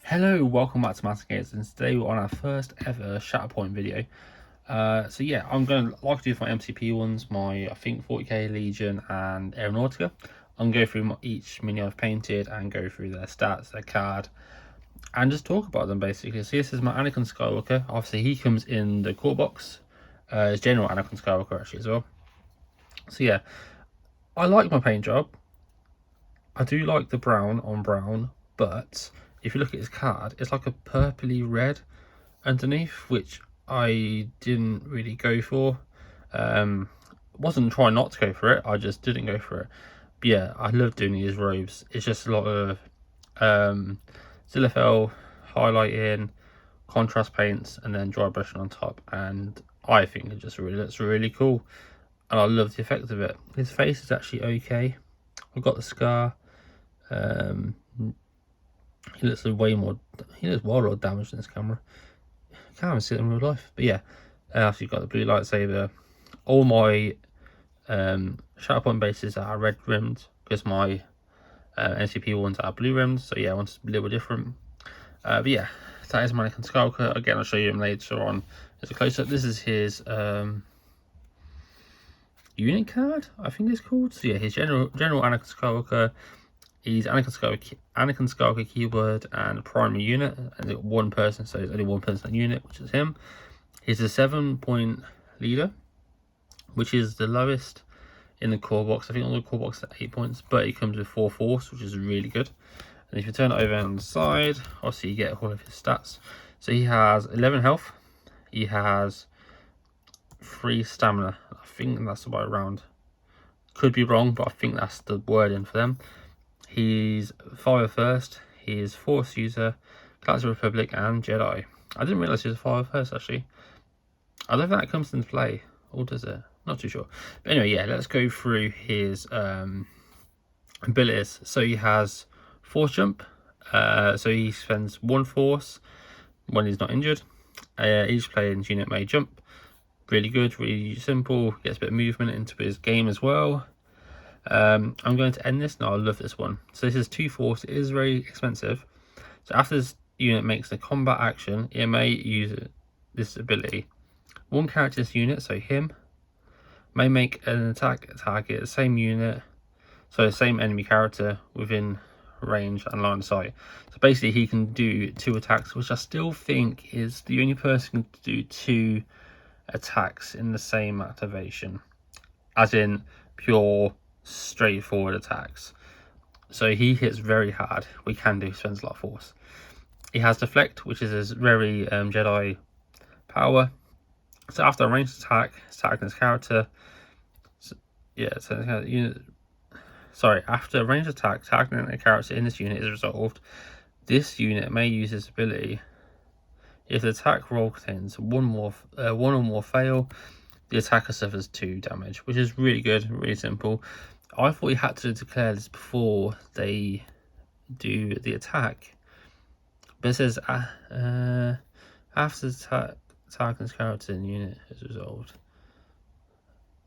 Hello, welcome back to Master Games, and today we're on our first ever Shatterpoint video. So yeah, I'm going to like to do my MCP ones, my I think 40k Legion and Aeronautica. I'm going to go through each mini I've painted and go through their stats, their card, and just talk about them basically. So this is my Anakin Skywalker. Obviously he comes in the core box. It's General Anakin Skywalker actually as well. So yeah, I like my paint job. I do like the brown on brown, but if you look at his card, it's like a purpley red underneath, which I didn't really go for. Wasn't trying not to go for it, I just didn't go for it. But yeah, I love doing these robes. It's just a lot of Zilliphel highlighting, contrast paints, and then dry brushing on top, and I think it just really looks really cool, and I love the effect of it. His face is actually okay. I've got the scar. He looks way more, he looks way more damaged in this camera. Can't even see it in real life. But yeah, after you've got the blue lightsaber, all my Shatterpoint bases are red rimmed because my NCP ones are blue rimmed. So yeah, one's a little different. But yeah, that is my Anakin Skywalker. Again, I'll show you him later on as a close up. This is his unit card, I think it's called. So yeah, his General Anakin Skywalker. He's Anakin Skywalker keyword and primary unit, and it's one person, so there's only one person in unit, which is him. He's a 7-point leader, which is the lowest in the core box. I think on the core box is 8 points, but he comes with 4 force, which is really good. And if you turn it over on the side, obviously you get all of his stats. So he has 11 health, he has 3 stamina. I think that's about round. Could be wrong, but I think that's the wording for them. He's Fire First, he's Force User, Galactic Republic, and Jedi. I didn't realise he was a Fire First actually. I don't think that comes into play, or does it? Not too sure. But anyway, yeah, let's go through his abilities. So he has Force Jump, so he spends 1 Force when he's not injured. Each player's unit may jump. Really good, really simple, gets a bit of movement into his game as well. I'm going to end this now. I love this one. So this is 2 force. It is very expensive. So after this unit makes a combat action, it may use this ability. One character's unit, so him, may make an attack target the same unit, so the same enemy character within range and line of sight. So basically he can do 2 attacks, which I still think is the only person to do 2 attacks in the same activation, as in pure straightforward attacks. So he hits very hard. We can do, spends a lot of force. He has deflect, which is his very Jedi power. So after a ranged attack, targeting his character, after a ranged attack, targeting a character in this unit is resolved. This unit may use this ability if the attack roll contains one or more fail. The attacker suffers 2 damage, which is really good, really simple. I thought you had to declare this before they do the attack, but it says after the target's character in the unit is resolved.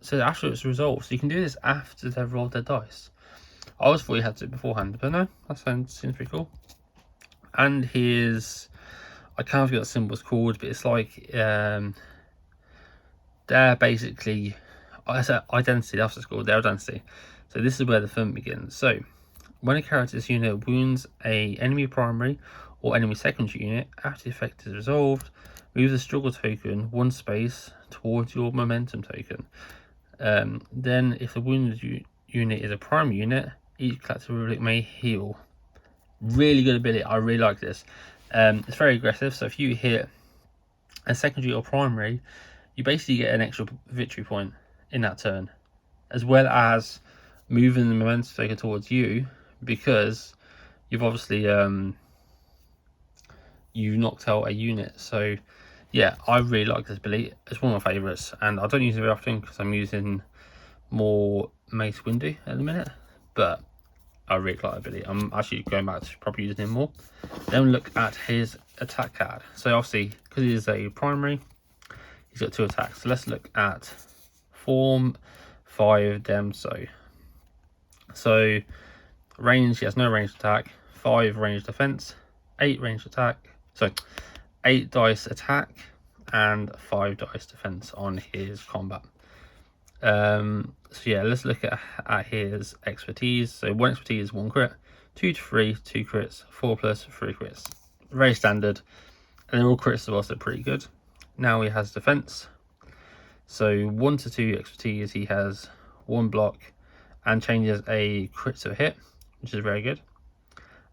So after it's resolved, so you can do this after they've rolled their dice. I always thought you had to do it beforehand, but no, that seems pretty cool. And his, I can't forget what the symbol's called, but it's like they're basically, I said identity, that's what it's called, their identity. So this is where the fun begins. So when a character's unit wounds a enemy primary or enemy secondary unit, after the effect is resolved, move the struggle token 1 space towards your momentum token. Then if the wounded unit is a primary unit, each Galactic Republic may heal. Really good ability, I really like this. It's very aggressive, so if you hit a secondary or primary, you basically get an extra victory point in that turn, as well as moving the momentum taker towards you, because you've obviously you knocked out a unit. So yeah, I really like this ability. It's one of my favorites, and I don't use it very often because I'm using more Mace Windu at the minute, but I really like the ability. I'm actually going back to probably using him more. Then we look at his attack card. So obviously, because he is a primary, he's got 2 attacks. So let's look at Form 5 Demso. So range, he has no ranged attack, 5 ranged defense, 8 ranged attack, so 8 dice attack and 5 dice defense on his combat. So yeah, let's look at his expertise. So 1 expertise, 1 crit, 2 to 3, 2 crits, 4 plus 3 crits. Very standard, and they're all crits as well, so pretty good. Now he has defense. So 1 to 2 expertise, he has 1 block and changes a crit to a hit, which is very good.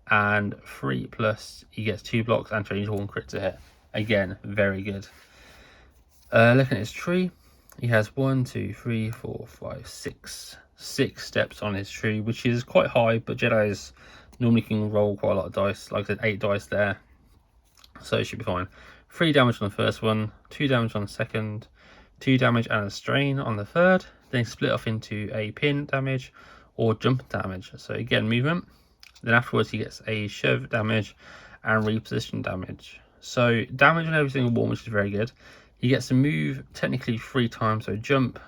And 3 plus, he gets 2 blocks and changes 1 crit to hit. Again, very good. Looking at his tree, he has 1, 2, 3, 4, 5, 6 steps on his tree, which is quite high, but Jedi's normally can roll quite a lot of dice. Like I said, 8 dice there, so it should be fine. 3 damage on the first one, 2 damage on the second, 2 damage and a strain on the third. Then split off into a pin damage or jump damage. So again, movement. Then afterwards he gets a shove damage and reposition damage. So damage on every single one, which is very good. He gets to move technically 3 times, so jump,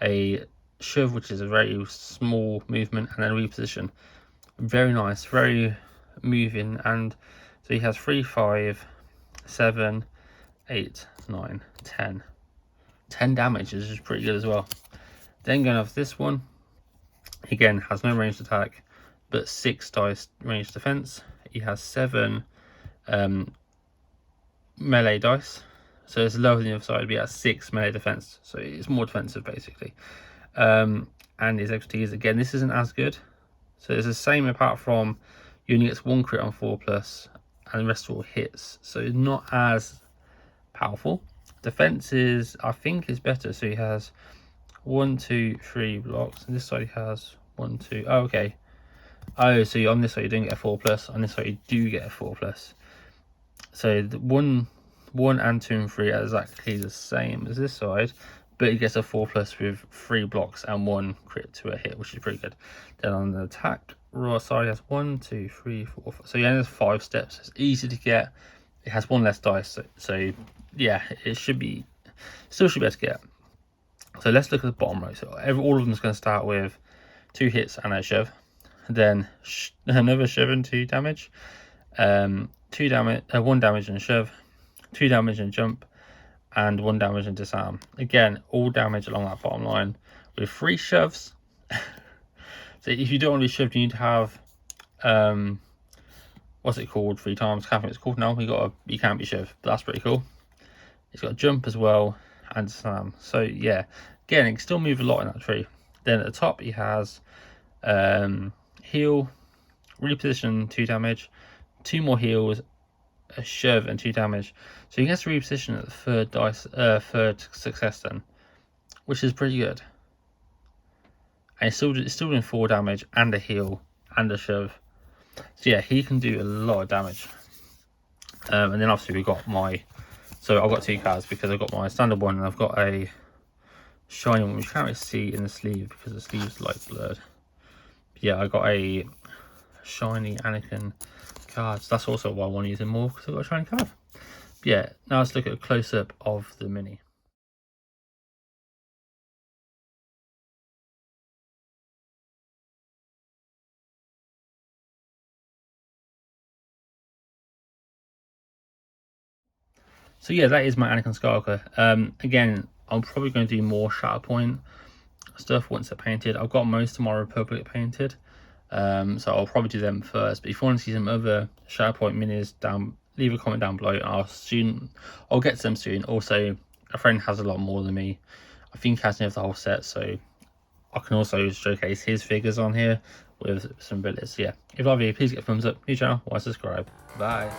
a shove, which is a very small movement, and then reposition. Very nice, very moving. And so he has 3, 5, 7, 8, 9, 10. 10 damage, which is pretty good as well. Then going off this one, again has no ranged attack, but 6 dice ranged defense. He has 7 melee dice, so it's lower than the other side, but he has 6 melee defense, so it's more defensive basically. And his expertise, again, this isn't as good, so it's the same apart from you only gets 1 crit on 4 plus, and the rest are all hits, so it's not as powerful. Defense is, I think, is better, so he has 1, 2, 3 blocks, and this side he has 1, 2. Oh, okay. Oh, so on this side you don't get a 4 plus, on this side you do get a 4 plus. So the 1 and 2 and 3 are exactly the same as this side, but he gets a 4 plus with 3 blocks and 1 crit to a hit, which is pretty good. Then on the attack raw side, he has 1, 2, 3, 4, 5. So yeah, there's 5 steps. It's easy to get. It has 1 less dice, so yeah, it should be, still should be able to get. So let's look at the bottom row. So all of them is going to start with 2 hits and a shove, then another shove and 2 damage, 2 damage, 1 damage and shove, 2 damage and jump, and 1 damage and disarm. Again, all damage along that bottom line with 3 shoves. So if you don't want to be shoved, you need to have what's it called? 3 times. I can't think it's called now. You can't be shoved, but that's pretty cool. He's got a jump as well and disarm. So yeah, again, he can still move a lot in that tree. Then at the top he has heal, reposition 2 damage, 2 more heals, a shove and 2 damage. So he gets to reposition at the third success then, which is pretty good. And it's still doing 4 damage and a heal and a shove. So yeah, he can do a lot of damage. And then obviously we got so I've got 2 cards because I've got my standard one and I've got a shiny one which you can't really see in the sleeve because the sleeve's like blurred. But yeah, I got a shiny Anakin card, so that's also why I want to use it more, because I've got a shiny card. But yeah, now let's look at a close-up of the mini. So yeah, that is my Anakin Skywalker. Again, I'm probably going to do more Shatterpoint stuff once they're painted. I've got most of my Republic painted, so I'll probably do them first. But if you want to see some other Shatterpoint minis, leave a comment down below. I'll get to them soon. Also, a friend has a lot more than me. I think he has nearly the whole set, so I can also showcase his figures on here with some abilities. So yeah, if you like the video, please get a thumbs up, new channel, subscribe. Bye.